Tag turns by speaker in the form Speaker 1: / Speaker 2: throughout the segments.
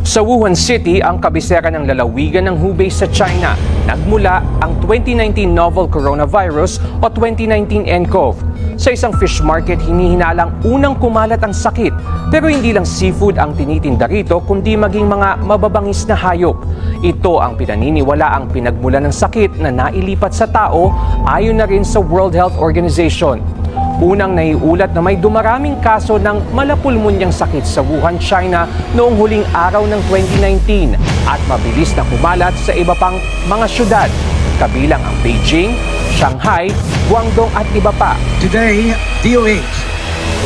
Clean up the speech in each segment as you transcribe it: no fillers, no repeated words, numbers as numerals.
Speaker 1: Sa Wuhan City, ang kabisera ng lalawigan ng Hubei sa China, nagmula ang 2019 novel coronavirus o 2019 nCoV. Sa isang fish market, hinihinalang unang kumalat ang sakit. Pero hindi lang seafood ang tinitinda rito, kundi maging mga mababangis na hayop. Ito ang pinaniniwala ang pinagmulan ng sakit na nailipat sa tao ayon na rin sa World Health Organization. Unang naiulat na may dumaraming kaso ng malapulmunyang sakit sa Wuhan, China noong huling araw ng 2019 at mabilis na kumalat sa iba pang mga syudad, kabilang ang Beijing, Shanghai, Guangdong at iba pa.
Speaker 2: Today, DOH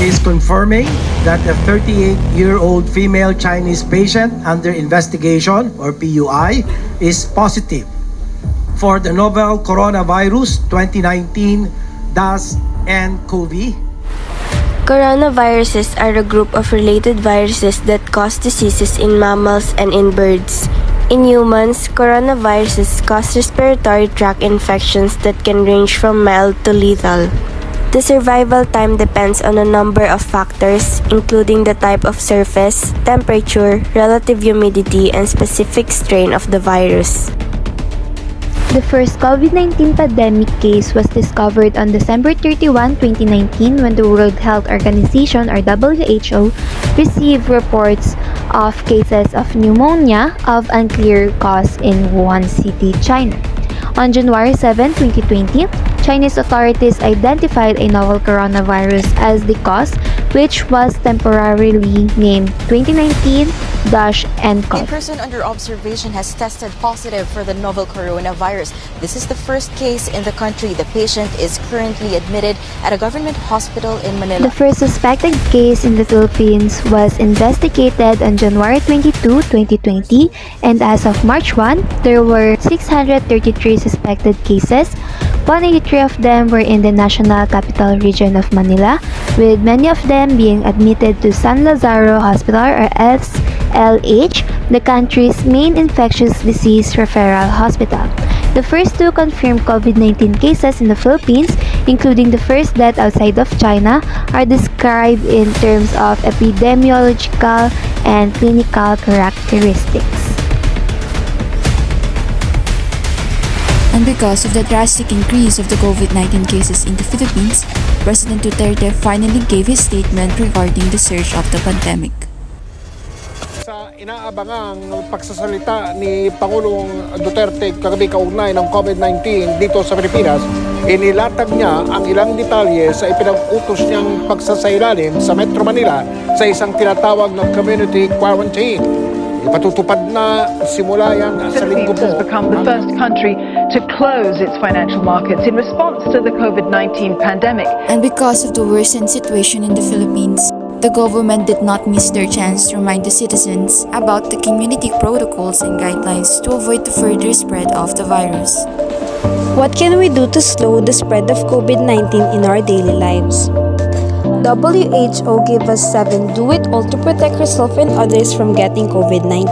Speaker 2: is confirming that a 38-year-old female Chinese patient under investigation, or PUI, is positive for the novel coronavirus 2019 nCoV.
Speaker 3: Coronaviruses are a group of related viruses that cause diseases in mammals and in birds. In humans, coronaviruses cause respiratory tract infections that can range from mild to lethal. The survival time depends on a number of factors, including the type of surface, temperature, relative humidity, and specific strain of the virus.
Speaker 4: The first COVID-19 pandemic case was discovered on December 31, 2019 when the World Health Organization or WHO received reports of cases of pneumonia of unclear cause in Wuhan City, China. On January 7, 2020, Chinese authorities identified a novel coronavirus as the cause, which was temporarily named 2019-nCoV.
Speaker 5: A person under observation has tested positive for the novel coronavirus. This is the first case in the country. The patient is currently admitted at a government hospital in Manila.
Speaker 4: The first suspected case in the Philippines was investigated on January 22, 2020, and as of March 1, there were 633 suspected cases. 183 of them were in the National Capital Region of Manila, with many of them being admitted to San Lazaro Hospital or SLH, the country's main infectious disease referral hospital. The first two confirmed COVID-19 cases in the Philippines, including the first death outside of China, are described in terms of epidemiological and clinical characteristics.
Speaker 6: And because of the drastic increase of the COVID-19 cases in the Philippines, President Duterte finally gave his statement regarding the surge of the pandemic.
Speaker 7: Sa inaabangang pagsasalita ni Pangulong Duterte kagabi kaugnay ng COVID-19 dito sa Pilipinas, inilatag niya ang ilang detalye sa ipinag-utos niyang pagsasailalim sa Metro Manila sa isang tinatawag na community quarantine. Ipatutupad na simula yan sa linggo po.
Speaker 8: Philippines has become the first country to close its financial markets in response to the COVID-19 pandemic.
Speaker 6: And because of the worsened situation in the Philippines, the government did not miss their chance to remind the citizens about the community protocols and guidelines to avoid the further spread of the virus.
Speaker 3: What can we do to slow the spread of COVID-19 in our daily lives? WHO gave us 7 do-it-all to protect yourself and others from getting COVID-19.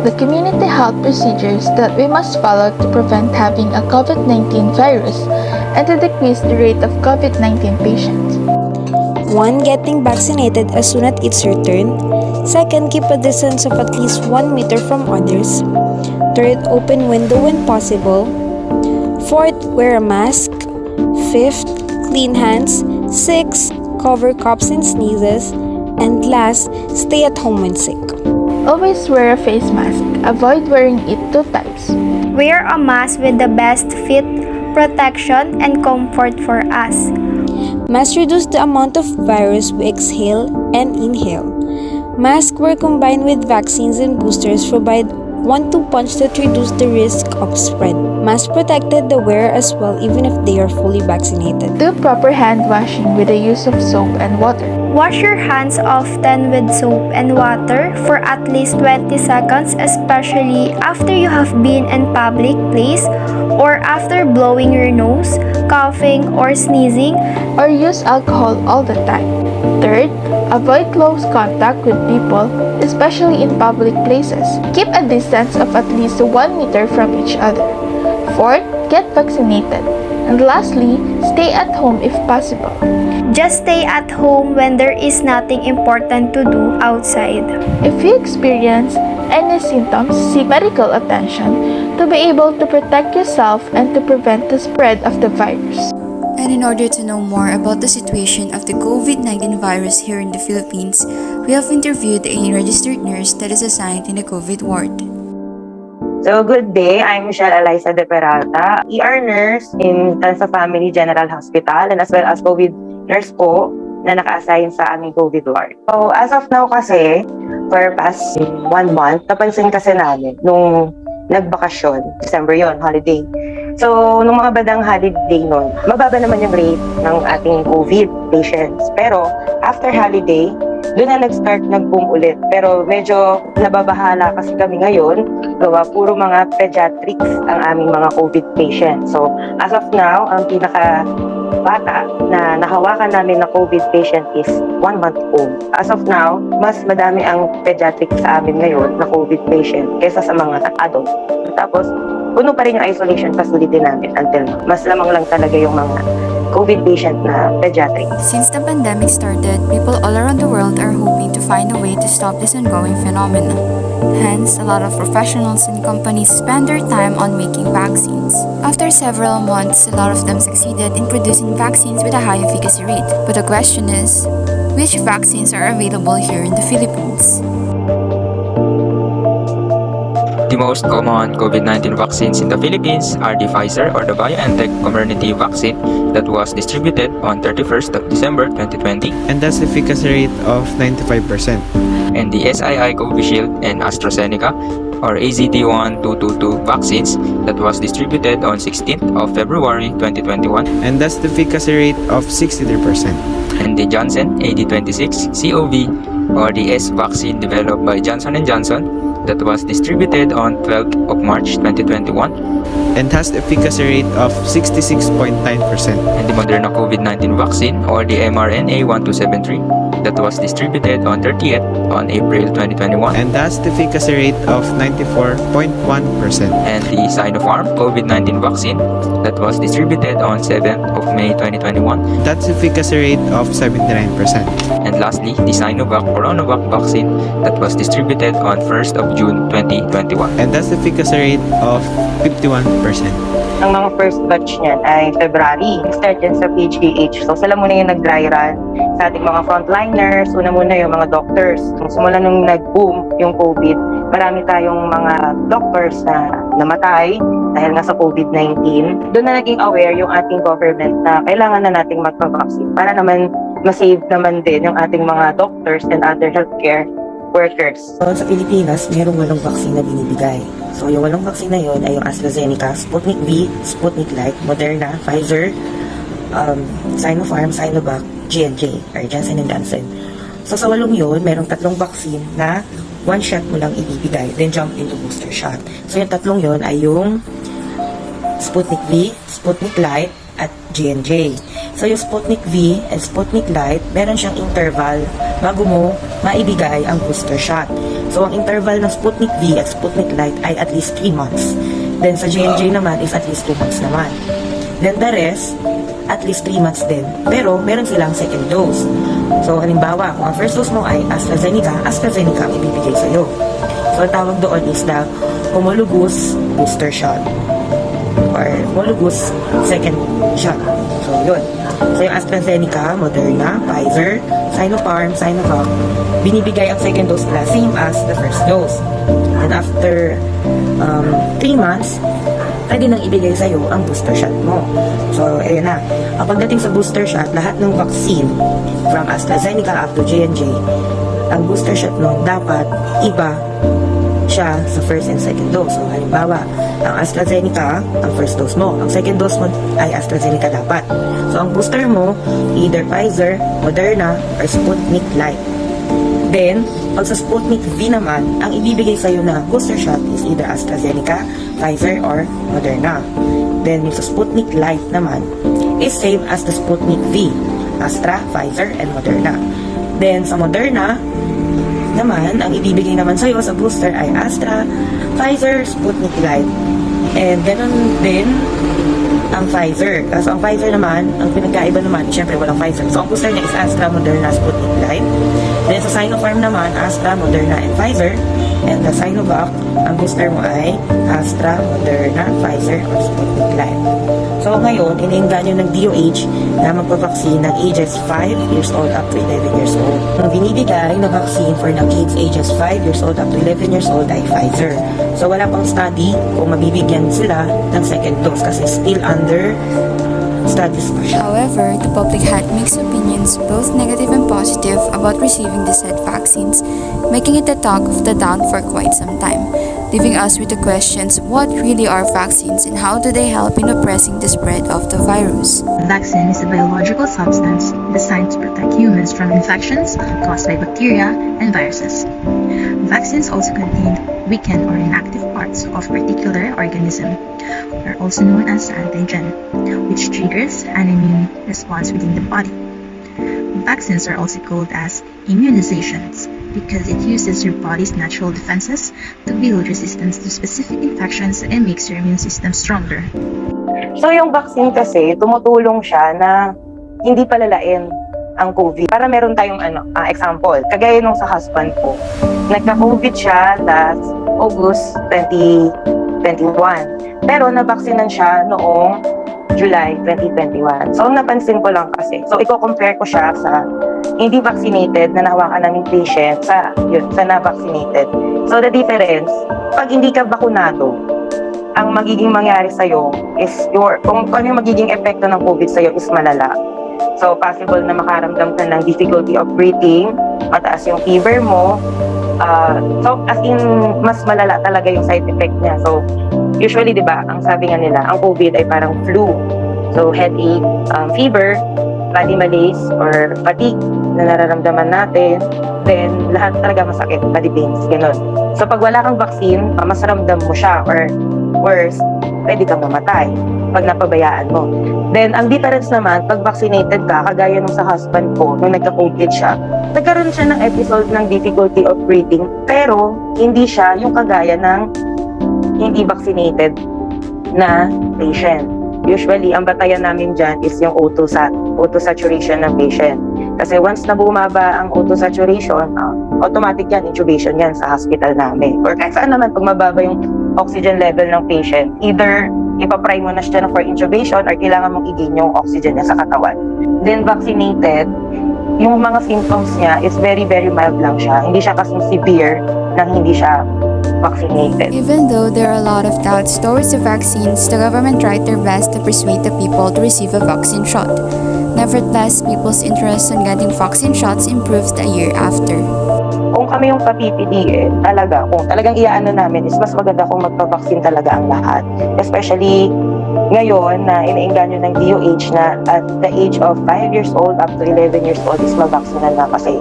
Speaker 9: The community health procedures that we must follow to prevent having a COVID-19 virus and to decrease the rate of COVID-19 patients.
Speaker 3: 1. Getting vaccinated as soon as it's your turn. 2. Keep a distance of at least 1 meter from others. 3. Open window when possible. 4. Wear a mask. 5. Clean hands. 6. Cover coughs and sneezes. And last, stay at home when sick.
Speaker 9: Always wear a face mask. Avoid wearing it 2 times.
Speaker 4: Wear a mask with the best fit, protection, and comfort for us.
Speaker 3: Masks reduce the amount of virus we exhale and inhale. Masks were combined with vaccines and boosters provide 1-2 punch that reduce the risk of spread. Masks protected the wearer as well even if they are fully vaccinated.
Speaker 9: Do proper hand washing with the use of soap and water.
Speaker 4: Wash your hands often with soap and water for at least 20 seconds, especially after you have been in public place or after blowing your nose, coughing, or sneezing.
Speaker 9: Or use alcohol all the time. 3. Avoid close contact with people, especially in public places. Keep a distance of at least 1 meter from each other. 4. Get vaccinated. And lastly, stay at home if possible.
Speaker 4: Just stay at home when there is nothing important to do outside.
Speaker 9: If you experience any symptoms, seek medical attention to be able to protect yourself and to prevent the spread of the virus.
Speaker 6: And in order to know more about the situation of the COVID-19 virus here in the Philippines, we have interviewed a registered nurse that is assigned in the COVID ward.
Speaker 10: So, good day. I'm Michelle Eliza de Peralta, ER nurse in Tansa Family General Hospital and as well as COVID nurse po na naka-assign sa aming COVID ward. So, as of now kasi, for past 1 month, napansin kasi namin nung nagbakasyon, December yon, holiday. So, nung mga badang holiday nun, mababa naman yung rate ng ating COVID patients. Pero, after holiday, doon na nag-start nag-boom ulit. Pero medyo nababahala kasi kami ngayon, gawa puro mga pediatrics ang aming mga COVID patients. So, as of now, ang pinaka-bata na nahawakan namin na COVID patient is 1 month old. As of now, mas madami ang pediatrics sa amin ngayon na COVID patient kaysa sa mga adult. Tapos, puno pa rin yung isolation facility namin until now. Mas lamang lang talaga yung mga COVID patient na pediatric.
Speaker 6: Since the pandemic started, people all around the world are hoping to find a way to stop this ongoing phenomenon. Hence, a lot of professionals and companies spend their time on making vaccines. After several months, a lot of them succeeded in producing vaccines with a high efficacy rate. But the question is, which vaccines are available here in the Philippines?
Speaker 11: The most common COVID-19 vaccines in the Philippines are the Pfizer or the BioNTech Comirnaty vaccine that was distributed on 31st of December 2020,
Speaker 12: and that's efficacy rate of 95%.
Speaker 11: and the SII Covishield and AstraZeneca or AZD1222 vaccines that was distributed on 16th of February 2021,
Speaker 12: And that's the efficacy rate of 63%.
Speaker 11: and the Johnson AD26 COV or the S vaccine developed by Johnson & Johnson that was distributed on 12th of March 2021,
Speaker 12: And has the efficacy rate of 66.9%.
Speaker 11: and the Moderna COVID-19 vaccine or the mRNA-1273 that was distributed on 30th on April 2021,
Speaker 12: And that's the efficacy rate of 94.1%.
Speaker 11: and the Sinopharm COVID-19 vaccine that was distributed on 7th of May 2021,
Speaker 12: That's efficacy rate of 79%.
Speaker 11: and lastly, the Sinovac Coronavac vaccine that was distributed on 1st of June 2021.
Speaker 12: And that's the efficacy rate of 51%.
Speaker 10: Ang mga first batch niyan ay February. Start yan sa PGH. So, sila muna yung nag-dry run sa ating mga frontliners. Una muna yung mga doctors. Simula nung nag-boom yung COVID, marami tayong mga doctors na namatay dahil nga sa COVID-19. Doon na naging aware yung ating government na kailangan na nating magpa-vaccine para naman masave naman din yung ating mga doctors and other healthcare workers.
Speaker 13: So, sa Pilipinas, mayroong 8 vaccine na binibigay. So, yung 8 vaccine na yun ay yung AstraZeneca, Sputnik V, Sputnik Light, Moderna, Pfizer, Sinopharm, Sinovac, J&J, or Johnson & Johnson. So, sa 8 yun, mayroong 3 vaccine na 1 shot mo lang ibibigay, then jump into booster shot. So, yung 3 yun ay yung Sputnik V, Sputnik Light, at J&J. So, yung Sputnik V and Sputnik Light, meron siyang interval bago mo maibigay ang booster shot. So, ang interval ng Sputnik V at Sputnik Light ay at least 3 months. Then, sa J&J naman is at least 2 months naman. Then, the rest, at least 3 months din. Pero, meron silang second dose. So, halimbawa, kung ang first dose mo ay AstraZeneca ang ibibigay sa'yo. So, ang tawag doon is the homologous booster shot or homologous second shot. So, yun. So, yung AstraZeneca, Moderna, Pfizer, Sinopharm, Sinovac, binibigay ang second dose nila same as the first dose. And after 3 months, pwede nang ibigay sa'yo ang booster shot mo. So, ayun na. Ang pagdating sa booster shot, lahat ng vaccine from AstraZeneca up to J&J, ang booster shot nun dapat iba siya sa first and second dose. So, halimbawa, ang AstraZeneca, ang first dose mo. Ang second dose mo ay AstraZeneca dapat. So, ang booster mo, either Pfizer, Moderna, or Sputnik Light. Then, pag sa Sputnik V naman, ang ibibigay sa'yo na booster shot is either AstraZeneca, Pfizer, or Moderna. Then, yung sa Sputnik Light naman, is same as the Sputnik V. Astra, Pfizer, and Moderna. Then, sa Moderna, naman, ang ibibigay naman sa'yo sa booster ay Astra, Pfizer, Sputnik Light. And ganun din ang Pfizer. Kaso ang Pfizer naman, ang pinagkaiba naman, syempre walang Pfizer. So ang booster niya is Astra, Moderna, Sputnik Light. Then sa Sinopharm naman, Astra, Moderna, and Pfizer. And the Sinovac, ang booster mo ay Astra, Moderna, Pfizer, or Sputnik Light. So ngayon, iniinganyo ng DOH na magpavaccine ng ages 5 years old up to 11 years old. Ang binibigay na vaccine for the kids ages 5 years old up to 11 years old ay Pfizer. So wala pang study kung mabibigyan sila ng second dose kasi still under studies pa siya.
Speaker 6: However, the public had mixed opinions, both negative and positive, about receiving the said vaccines, making it the talk of the town for quite some time, leaving us with the questions, what really are vaccines and how do they help in oppressing the spread of the virus?
Speaker 14: A vaccine is a biological substance designed to protect humans from infections caused by bacteria and viruses. Vaccines also contain weakened or inactive parts of particular organism, are also known as antigen, which triggers an immune response within the body. Vaccines are also called as immunizations because it uses your body's natural defenses to build resistance to specific infections and makes your immune system stronger.
Speaker 10: So yung vaccine kasi, tumutulong siya na hindi palalain ang COVID. Para meron tayong example, kagaya nung sa husband ko, nagka-COVID siya last August 2021. Pero nabaksinan siya noong July 2021. So napansin ko lang kasi. So i-compare ko siya sa hindi vaccinated na nahawakan naming patient sa na-vaccinated. So the difference, pag hindi ka bakunado, ang magiging mangyari sa'yo is kung ano yung magiging epekto ng COVID sa'yo is malala. So possible na makaramdam ka ng difficulty of breathing, mataas yung fever mo. So as in, mas malala talaga yung side effect niya. So usually, di ba, ang sabi nga nila, ang COVID ay parang flu. So headache, fever, body malaise, or fatigue na nararamdaman natin. Then lahat talaga masakit, body pains, gano'n. So pag wala kang vaccine, mas ramdam mo siya, or worse, pwede kang mamatay pag napabayaan mo. Then, ang difference naman, pag vaccinated ka, kagaya nung sa husband ko, nung nagka-COVID siya, nagkaroon siya ng episode ng difficulty of breathing, pero hindi siya yung kagaya ng hindi vaccinated na patient. Usually, ang batayan namin dyan is yung O2 saturation ng patient. Kasi once na bumaba ang O2 saturation, automatic yan, intubation yan sa hospital namin. Or kahit saan naman, pag mababa yung oxygen level ng patient, either ipapry mo na siya for intubation or kailangan mong i-gain yung oxygen niya sa katawan. Then vaccinated, yung mga symptoms niya is very, very mild lang siya. Hindi siya kasing severe nang hindi siya vaccinated.
Speaker 6: Even though there are a lot of doubts towards the vaccines, the government tried their best to persuade the people to receive a vaccine shot. Nevertheless, people's interest in getting vaccine shots improved a year after.
Speaker 10: Kung kami yung papipiliin, talaga, kung talagang iaano namin, is mas maganda kung magpa-vaccine talaga ang lahat. Especially ngayon na iniinganyo ng DOH na at the age of 5 years old up to 11 years old is mabaksinan na kasi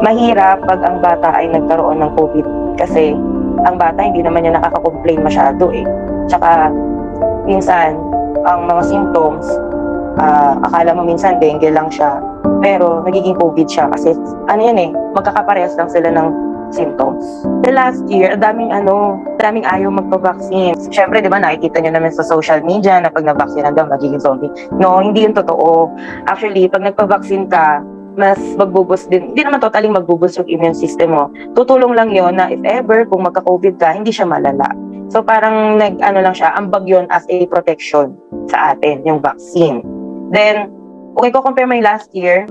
Speaker 10: mahirap pag ang bata ay nagkaroon ng COVID kasi ang bata hindi naman niya nakaka-complain masyado eh. Tsaka minsan ang mga symptoms, akala mo minsan dengue lang siya, pero nagiging COVID siya kasi magkakaparehas lang sila ng symptoms. The last year, daming ayaw magpa-vaccine. Siyempre, di ba, nakikita nyo naman sa social media na pag na-vaccine daw, magiging zombie. No, hindi yun totoo. Actually, pag nagpa-vaccine ka, mas magbuboost din. Hindi naman totally magbuboost yung immune system mo. Tutulong lang yon na if ever, kung magka-COVID ka, hindi siya malala. So parang lang siya, ambag yun as a protection sa atin, yung vaccine. Then, kung i-compare mo yung last year,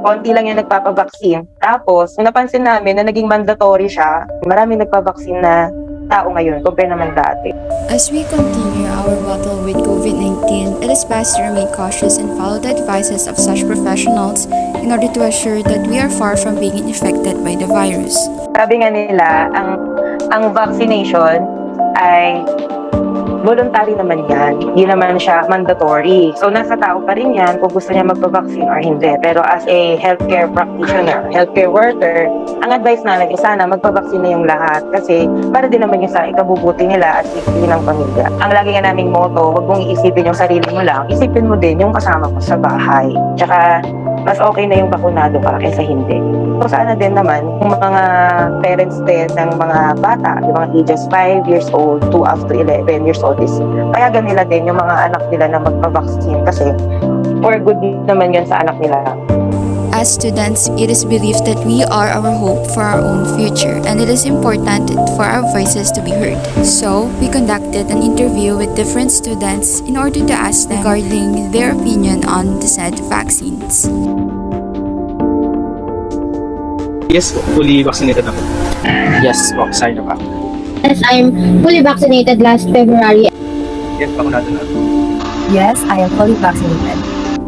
Speaker 10: konti lang yung nagpapabaksin. Tapos, napansin namin na naging mandatory siya, maraming nagpabaksin na tao ngayon, compare naman dati.
Speaker 6: As we continue our battle with COVID-19, it is best to remain cautious and follow the advices of such professionals in order to assure that we are far from being infected by the virus.
Speaker 10: Sabi nga nila, ang vaccination ay voluntary naman yan. Hindi naman siya mandatory. So, nasa tao pa rin yan kung gusto niya magpa-vaccine or hindi. Pero as a healthcare practitioner, healthcare worker, ang advice namin is sana magpa-vaccine na yung lahat. Kasi para din naman yung sa ikabubuti nila at safety ng pamilya. Ang lagi nga naming motto, huwag mong iisipin yung sarili mo lang. Isipin mo din yung kasama mo sa bahay. Tsaka, mas okay na yung bakunado ka kaysa hindi. So sana din naman, yung mga parents din ng mga bata, yung mga ages 5 years old, 2 up to 11 years old is payagan nila din yung mga anak nila na magpa-vaccine kasi for good naman yun sa anak nila.
Speaker 6: As students, it is believed that we are our hope for our own future, and it is important for our voices to be heard. So, we conducted an interview with different students in order to ask them regarding their opinion on the said vaccines.
Speaker 12: Yes, fully vaccinated ako. Yes po, Sinovac.
Speaker 4: Yes, I'm fully vaccinated last February.
Speaker 12: Yes, bakunado na ako.
Speaker 15: Yes, I am fully vaccinated.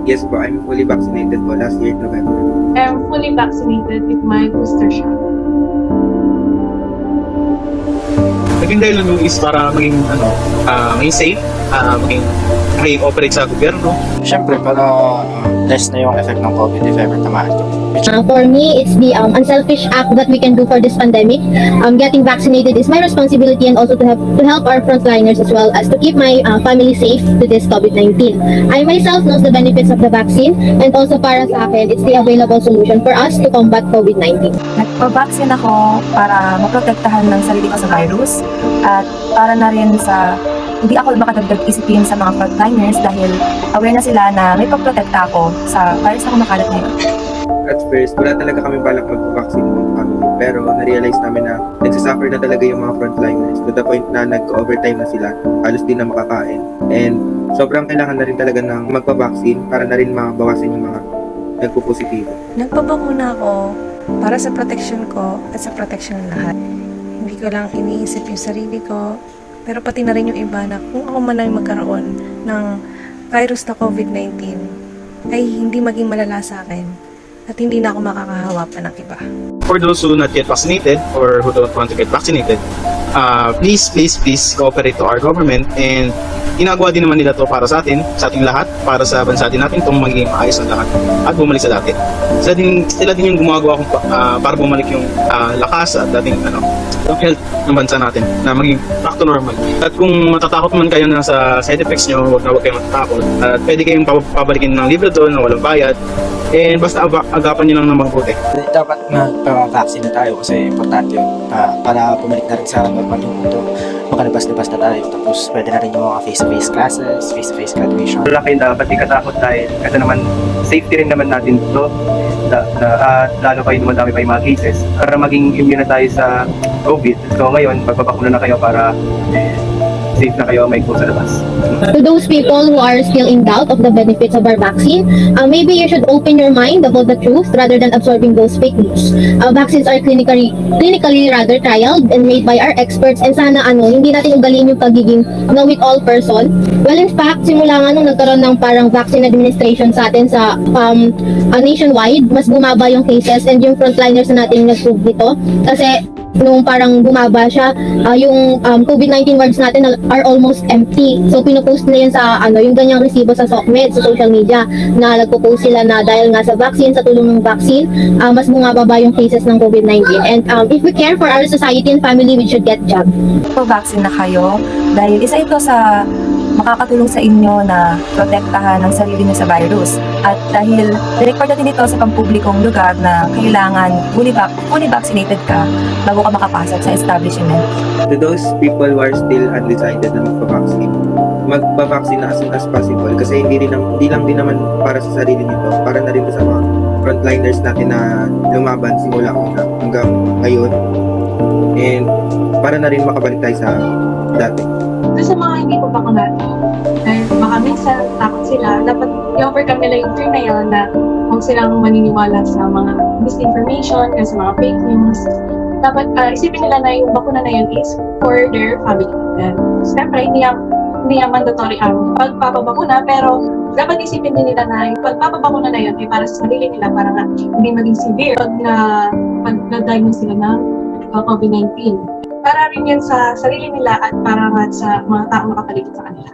Speaker 12: Yes po, I'm fully vaccinated po last year November.
Speaker 9: I am fully vaccinated with my booster shot.
Speaker 12: Naging dahilan nung is para maging maging safe, maging operate sa gobyerno.
Speaker 16: Siyempre, para less na yung effect ng COVID if ever tamaan ko.
Speaker 4: For me, it's the unselfish act that we can do for this pandemic. Getting vaccinated is my responsibility and also to help our frontliners as well as to keep my family safe to this COVID-19. I myself knows the benefits of the vaccine and also para sa akin, it's the available solution for us to combat COVID-19.
Speaker 15: Nagpa-vaccine ako para maprotektahan ng sarili ko sa virus at para na rin sa hindi ako makadagdag isipin sa mga frontliners dahil aware na sila na may pagprotekta ako sa virus na kumakalat ngayon.
Speaker 12: At first, wala talaga kami balak magpa-vaccine ng family. Pero na-realize namin na nagsasuffer na talaga yung mga frontliners to the point na nag-overtime na sila. Halos din na makakain. And sobrang kailangan na rin talaga ng magpa-vaccine para na rin mabawasan yung mga nagpo-positibo.
Speaker 17: Nagpabakuna ako para sa protection ko at sa protection ng lahat. Hindi ko lang iniisip yung sarili ko, pero pati na rin yung iba na kung ako man ay magkaroon ng virus na COVID-19 ay hindi maging malala sa akin at hindi na ako makakahawa pa ng iba.
Speaker 12: For those who not yet vaccinated or who don't want to get vaccinated, please cooperate to our government, and ginagawa din naman nila to para sa atin, sa ating lahat, para sa bansa din natin itong magiging maayos ang lahat at bumalik sa dati. Sila din yung gumagawa para bumalik yung lakas at dating yung health ng bansa natin na maging back to normal. At kung matatakot man kayo na sa side effects nyo, huwag kayong matatakot. At pwede kayong pabalikin ng libre doon na walang bayad. And basta agapan nyo lang ng mabuti.
Speaker 16: Dapat magpa-vaccine na tayo kasi importante yun para bumalik na rin sa normal yung mundo. Makalabas-labas na tayo, tapos pwede na rin yung mga face-to-face classes, face-to-face graduation.
Speaker 18: Wala kayo dapat ikatakot dahil kasi naman safety rin naman natin ito at lalo kayo dumadami pa yung mga cases para maging immune na tayo sa COVID. So ngayon, magpapakuna na kayo para safe na kayo may sa labas.
Speaker 4: To those people who are still in doubt of the benefits of our vaccine, maybe you should open your mind about the truth rather than absorbing those fake news. Vaccines are clinically rather trialed and made by our experts, and sana hindi natin ugalin yung pagiging know-it-all person. Well, in fact, simula nga nung nagkaroon ng parang vaccine administration sa atin sa nationwide, mas bumaba yung cases and yung frontliners na natin yung nag-prove nito. Kasi nung parang bumaba siya, yung COVID-19 wards natin are almost empty. So pinopost na yun sa yung ganyang resibo sa SOCMED, sa social media, na nagpo-post sila na dahil nga sa vaccine, sa tulong ng vaccine, mas bumababa yung cases ng COVID-19. And if we care for our society and family, we should get jab.
Speaker 15: Vaccine na kayo dahil isa ito sa makakatulong sa inyo na protektahan ang sarili niyo sa virus. At dahil record natin ito sa pampublikong lugar na kailangan fully vaccinated ka bago ka makapasok sa establishment.
Speaker 12: To those people who are still undecided na magpa-vaccine na as soon as possible kasi hindi lang din naman para sa sarili nito, para na rin sa mga frontliners natin na lumaban simula hanggang ngayon, and para na rin makabalik tayo sa dati.
Speaker 9: Sa mga hindi po bakunado, dahil baka minsan takot sila, dapat i-overcome nila yung fear na yun na huwag silang maniniwala sa mga misinformation, sa mga fake news. Dapat isipin nila na yung bakuna na yun is for their family. Siyempre, hindi yung mandatory ang pagpapabakuna, pero dapat isipin din nila na yung pagpapabakuna na yun ay para sa sarili nila, para nga hindi maging severe pag na-diagnose sila ng COVID-19. Para rin yan sa sarili nila at para nga sa mga taong nakapaligid sa kanila.